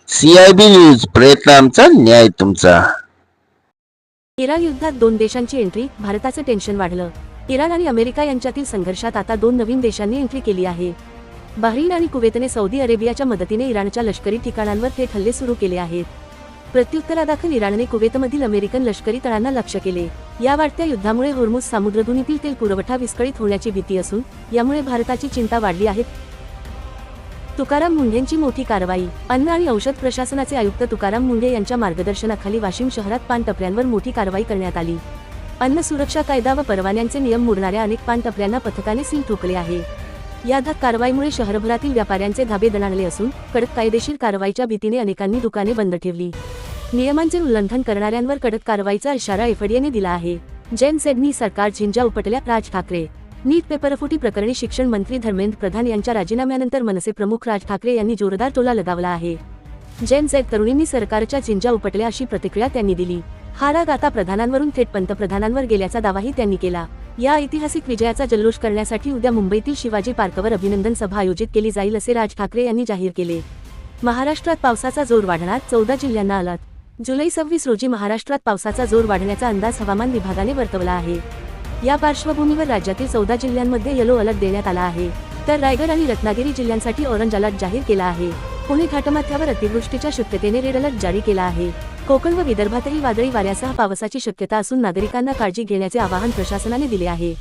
CIB news, प्रयत्न आमचा, न्याय तुमचा. इराण युद्धात दोन देशांची एंट्री, भारताचं टेन्शन वाढलं. इराण आणि अमेरिका यांच्यातील संघर्षात आता दोन नवीन देशांनी एंट्री केली आहे. बहरीन आणि कुवेतने सौदी अरेबियाच्या मदतीने इराणच्या लष्करी ठिकाणांवर थेट हल्ले सुरू केले आहेत. प्रत्युत्तरादाखल इराणने कुवेतमधील अमेरिकन लष्करी तळांना लक्ष्य केले. या वाढत्या युद्धामुळे होर्मुझ सामुद्रधुनीतील तेल पुरवठा विस्कळीत होण्याची भीती असून यामुळे भारताची चिंता वाढली आहे. तुकाराम मुंढेंची मोठी कारवाई. अन्न आणि औषध प्रशासनाचे आयुक्त तुकाराम मुंढे यांच्या मार्गदर्शनाखाली वाशिम शहरात पान टपऱ्यांवर मोठी कारवाई करण्यात आली. अन्न सुरक्षा कायदा व परवान्यांचे नियम मोडणाऱ्या अनेक पान टपऱ्यांना पथकाने सील ठोकले आहे. या कारवाईमुळे शहरभरातील व्यापाऱ्यांचे धाबे दणाणले असून कडक कायदेशीर कारवाईच्या भीतीने अनेकांनी दुकाने बंद ठेवली. नियमांचे उल्लंघन करणाऱ्यांवर कडक कारवाईचा इशारा एफडीएने दिला आहे. जैन सेडनी सरकार झिंजा उपटल्या. राज ठाकरे. नीट पेपरफुटी प्रकरणी शिक्षण मंत्री धर्मेंद्र प्रधान यांच्या राजीनाम्यानंतर मनसे प्रमुख राज ठाकरे यांनी जोरदार टोला लगावला आहे. जैन सेड तरुणींनी सरकारच्या झिंजा उपटल्या अशी प्रतिक्रिया त्यांनी दिली. हा राग आता प्रधानांवरून थेट पंतप्रधानांवर गेल्याचा दावाही त्यांनी केला. या ऐतिहासिक विजयाचा जल्लोष करण्यासाठी उद्या मुंबईतील शिवाजी पार्कवर अभिनंदन सभा आयोजित केली जाईल असे राज ठाकरे यांनी जाहीर केले. महाराष्ट्रात पावसाचा जोर वाढणार, 14 जिल्ह्यांना अलर्ट. जुलै 26 रोजी महाराष्ट्रात पावसाचा जोर वाढण्याचा अंदाज हवामान विभागाने वर्तवला आहे. या पार्श्वभूमीवर राज्यातील 14 जिल्ह्यांमध्ये येलो अलर्ट देण्यात आला आहे. तर रायगड आणि रत्नागिरी जिल्ह्यांसाठी ऑरेंज अलर्ट जाहीर केला आहे. पुणे घाटमाथ्यावर अतिवृष्टीच्या शक्यतेने रेड अलर्ट जारी केला आहे. कोकण व विदर्भातही वादळी वाऱ्यासह पावसाची शक्यता असून नागरिकांना काळजी घेण्याचे आवाहन प्रशासनाने दिले आहे.